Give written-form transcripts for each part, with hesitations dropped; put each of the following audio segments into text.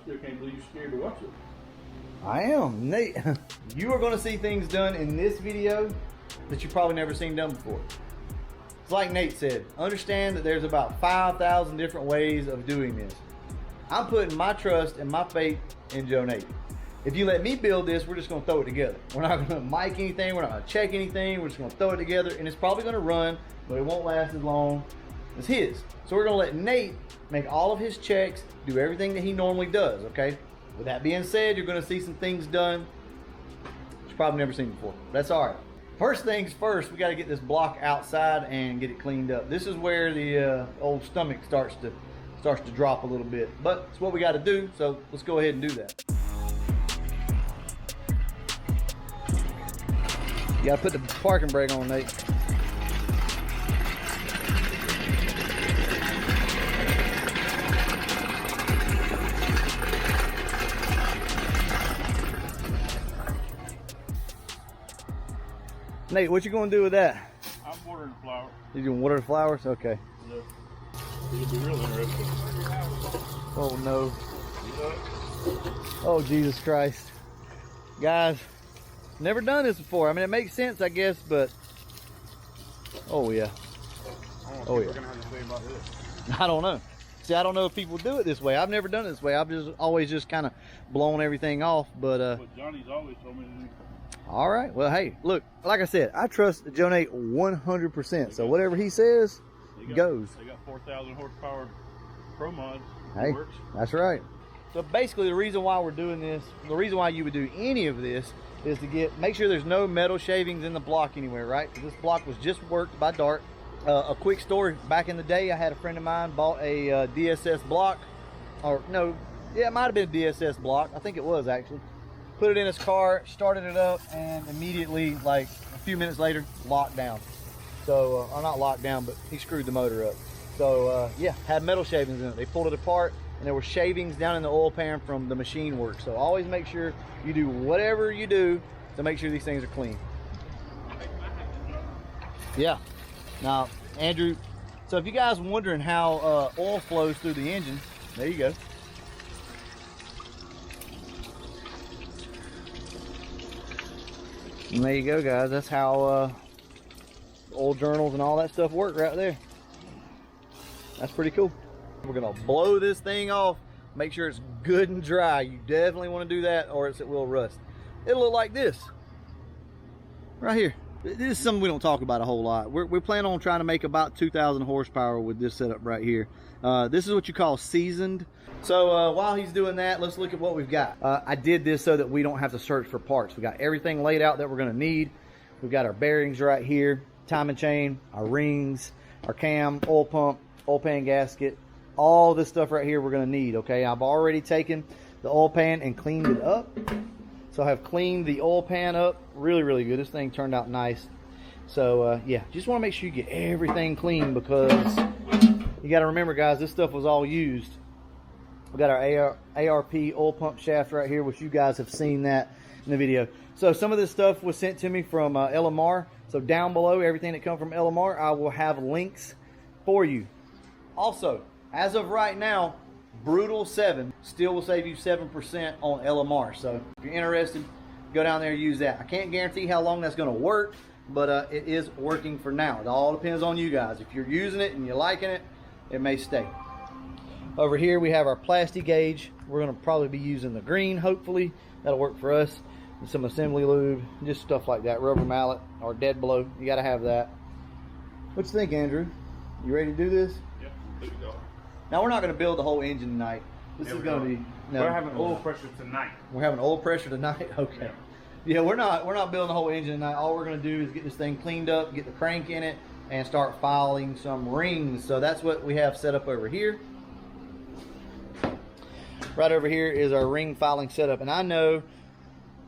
still can't believe you're scared to watch it. I am. Nate, you are going to see things done in this video that you've probably never seen done before. It's like Nate said, understand that there's about 5,000 different ways of doing this. I'm putting my trust and my faith in Joe Nate. If you let me build this, we're just going to throw it together. We're not going to mic anything. We're not going to check anything. We're just going to throw it together, and it's probably going to run, but it won't last as long as his. So we're going to let Nate make all of his checks, do everything that he normally does, okay? With that being said, you're going to see some things done that you've probably never seen before. That's all right. First things first, we got to get this block outside and get it cleaned up. This is where the old stomach starts to drop a little bit, but it's what we got to do, so let's go ahead and do that. You gotta put the parking brake on, Nate. Nate, what you gonna do with that? I'm watering the flowers. You gonna water the flowers? Okay. Yeah. It'll be real interesting. Oh no. Oh Jesus Christ. Guys, never done this before. I mean, it makes sense, I guess, but oh yeah. Oh yeah. We're gonna have to say about this. I don't know. See, I don't know if people do it this way. I've never done it this way. I've just always kind of blown everything off, but But Johnny's always told me to do. all right. Well, hey, look, like I said, I trust Joe Nate 100%. So whatever he says goes. They got 4,000 horsepower Pro mods. Hey, Works. that's right. So basically, the reason why we're doing this, the reason why you would do any of this, is to make sure there's no metal shavings in the block anywhere, right? This block was just worked by Dart. A quick story: back in the day, I had a friend of mine bought a DSS block, or no, yeah, it might have been a DSS block. I think it was actually. Put it in his car, started it up, and immediately, like a few minutes later, locked down. So, or not locked down, but he screwed the motor up. So, yeah, had metal shavings in it. They pulled it apart, and there were shavings down in the oil pan from the machine work. So always make sure you do whatever you do to make sure these things are clean. Yeah. Now, Andrew, so if you guys are wondering how oil flows through the engine, there you go. And there you go, guys. That's how oil journals and all that stuff work right there. That's pretty cool. We're gonna blow this thing off, make sure it's good and dry. You definitely want to do that, or else it will rust. It'll look like this right here. This is something we don't talk about a whole lot. We plan on trying to make about 2,000 horsepower with this setup right here. This is what you call seasoned. So while he's doing that, let's look at what we've got. I did this so that we don't have to search for parts. We got everything laid out that we're gonna need. We've got our bearings right here, timing chain, our rings, our cam, oil pump, oil pan gasket, all this stuff right here we're gonna need, okay? I've already taken the oil pan and cleaned it up. So I have cleaned the oil pan up really, really good. This thing turned out nice. So yeah, just wanna make sure you get everything clean, because you gotta remember, guys, this stuff was all used. We got our ARP oil pump shaft right here, which you guys have seen that in the video. So some of this stuff was sent to me from LMR. So down below, everything that comes from LMR, I will have links for you. Also, as of right now, Brutal 7 still will save you 7% on LMR. So if you're interested, go down there and use that. I can't guarantee how long that's going to work, but it is working for now. It all depends on you guys. If you're using it and you're liking it, it may stay. Over here we have our plastic gauge. We're going to probably be using the green, hopefully. That'll work for us. And some assembly lube, just stuff like that. Rubber mallet or dead blow. You got to have that. What you think, Andrew? You ready to do this? Yep, here we go. Now we're not going to build the whole engine tonight. This is going to be. No, we're having oil pressure tonight. We're having oil pressure tonight. Okay. Yeah, we're not building the whole engine tonight. All we're going to do is get this thing cleaned up, get the crank in it, and start filing some rings. So that's what we have set up over here. Right over here is our ring filing setup. And I know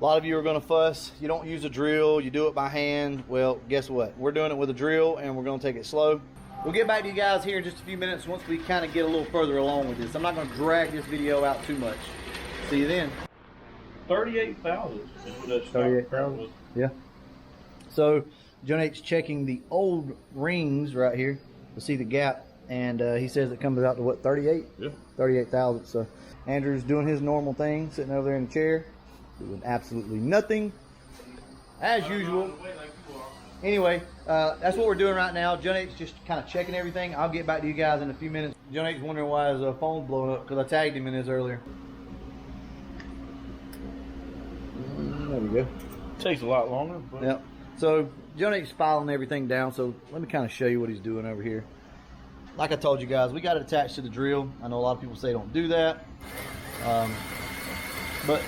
a lot of you are going to fuss. You don't use a drill. You do it by hand. Well, guess what? We're doing it with a drill, and we're going to take it slow. We'll get back to you guys here in just a few minutes once we kind of get a little further along with this. I'm not going to drag this video out too much. See you then. 38,000 is what that 38,000. was. Yeah. So Joe Nate's checking the old rings right here to see the gap, and he says it comes out to what, 38? Yeah. 38,000. So Andrew's doing his normal thing, sitting over there in the chair, doing absolutely nothing, as usual. Anyway, that's what we're doing right now. John Nate's just kind of checking everything. I'll get back to you guys in a few minutes. John Nate's wondering why his phone's blowing up because I tagged him in this earlier. There we go. Takes a lot longer. But... Yep. So John Nate's filing everything down. So let me kind of show you what he's doing over here. Like I told you guys, we got it attached to the drill. I know a lot of people say don't do that, but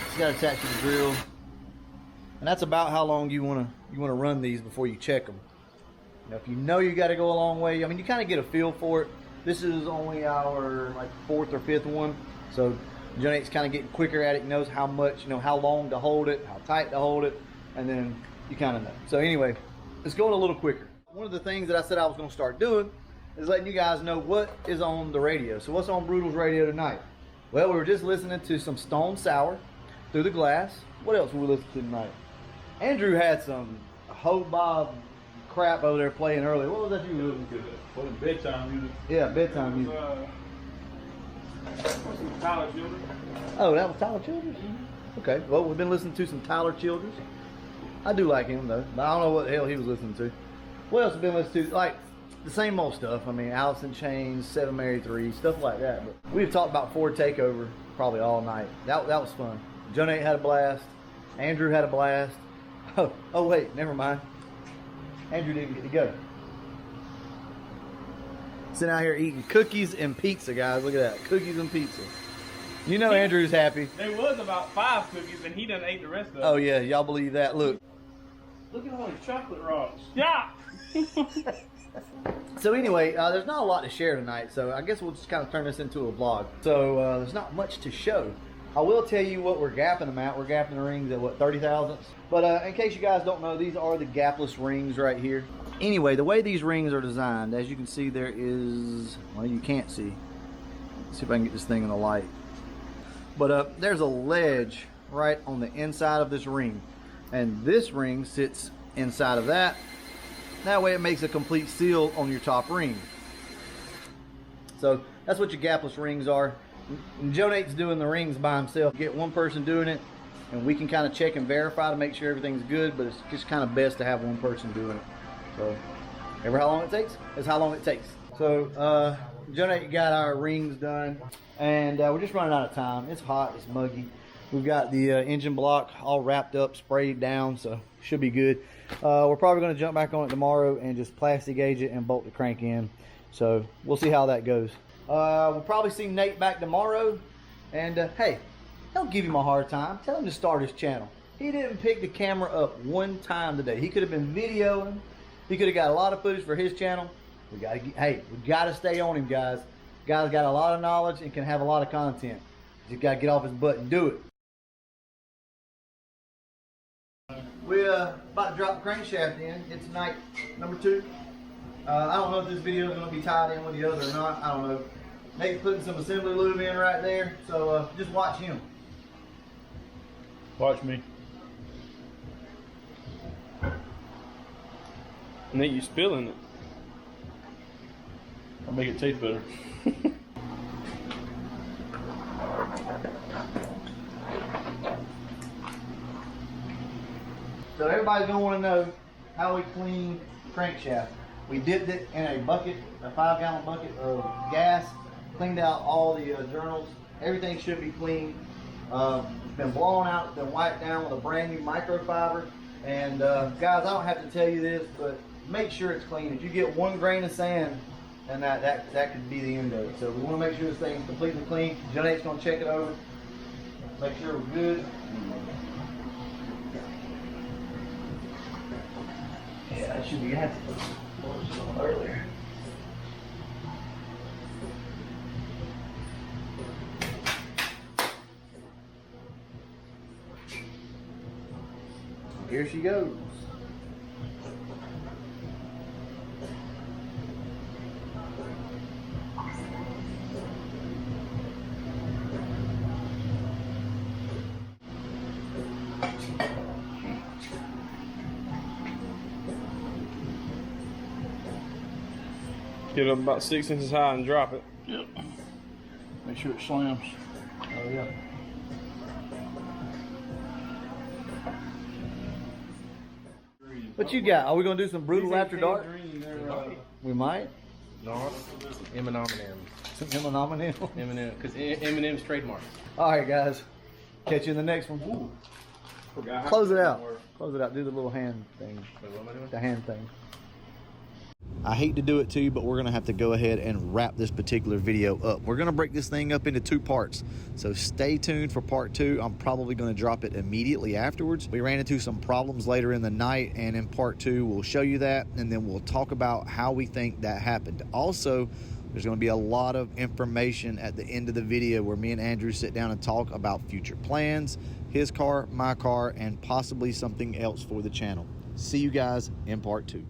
it's got it attached to the drill. And that's about how long you want to run these before you check them. Now, if you know you got to go a long way, I mean, you kind of get a feel for it. This is only our like 4th or 5th one, so John Nate's kind of getting quicker at it. He knows how much, how long to hold it, how tight to hold it, and then you kind of know. So anyway, it's going a little quicker. One of the things that I said I was going to start doing is letting you guys know what is on the radio. So what's on Brutal's radio tonight? Well, we were just listening to some Stone Sour, Through the Glass. What else were we listening to tonight? Andrew had some Bob crap over there playing earlier. What was that you were listening to? What is bedtime music? Yeah, bedtime music. What's some Tyler Childers? Oh, that was Tyler Childers? Okay, well, we've been listening to some Tyler Childers. I do like him, though, but I don't know what the hell he was listening to. What else have we been listening to? Like, the same old stuff. I mean, Alice in Chains, 7 Mary 3, stuff like that. But we've talked about Ford Takeover probably all night. That was fun. John Nate had a blast. Andrew had a blast. Oh wait, never mind. Andrew didn't get to go. Sitting out here eating cookies and pizza, guys. Look at that. Cookies and pizza. You know Andrew's happy. There was about 5 cookies and he done ate the rest of them. Oh yeah, y'all believe that. Look. Look at all these chocolate rocks. Yeah! So anyway, there's not a lot to share tonight, so I guess we'll just kind of turn this into a vlog. So there's not much to show. I will tell you what we're gapping them at. We're gapping the rings at what, 30 thousandths? But in case you guys don't know, these are the gapless rings right here. Anyway, the way these rings are designed, as you can see, there is, well, you can't see. Let's see if I can get this thing in the light. But there's a ledge right on the inside of this ring. And this ring sits inside of that. That way it makes a complete seal on your top ring. So that's what your gapless rings are. And Joe Nate's doing the rings by himself. Get one person doing it, and we can kind of check and verify to make sure everything's good, but it's just kind of best to have one person doing it. So ever how long it takes is how long it takes. So Joe Nate got our rings done, and we're just running out of time. It's hot, it's muggy. We've got the engine block all wrapped up, sprayed down, so should be good. We're probably going to jump back on it tomorrow and just plastic gauge it and bolt the crank in. So we'll see how that goes. We'll probably see Nate back tomorrow. And hey, don't give him a hard time. Tell him to start his channel. He didn't pick the camera up one time today. He could have been videoing. He could have got a lot of footage for his channel. We gotta stay on him, guys. Guy's got a lot of knowledge and can have a lot of content. Just gotta get off his butt and do it. We're about to drop the crankshaft in. It's night number 2. I don't know if this video is going to be tied in with the other or not. I don't know. Nate's putting some assembly lube in right there, so just watch him. Watch me. Nate, you spilling it. I'll make it taste better. So everybody's going to want to know how we clean the crankshaft. We dipped it in a bucket, a 5-gallon bucket of gas, cleaned out all the journals. Everything should be clean. It's been blown out, it's been wiped down with a brand new microfiber. And guys, I don't have to tell you this, but make sure it's clean. If you get 1 grain of sand, then that could be the end of it. So we want to make sure this thing's completely clean. John Nate's going to check it over, make sure we're good. Yeah, that should be it. Earlier. Here she goes. Get it up about 6 inches high and drop it. Yep. Make sure it slams. Oh yeah. What you got? Are we gonna do some brutal after dark? We might. No, M&M. Some M&M. M&M, because M&M's trademark. All right, guys. Catch you in the next one. Ooh. Close it out. Close it out. Do the little hand thing. Wait, what am I doing? The hand thing. I hate to do it to you, but we're going to have to go ahead and wrap this particular video up. We're going to break this thing up into 2 parts. So stay tuned for part 2. I'm probably going to drop it immediately afterwards. We ran into some problems later in the night, and in part 2, we'll show you that, and then we'll talk about how we think that happened. Also, there's going to be a lot of information at the end of the video where me and Andrew sit down and talk about future plans, his car, my car, and possibly something else for the channel. See you guys in part 2.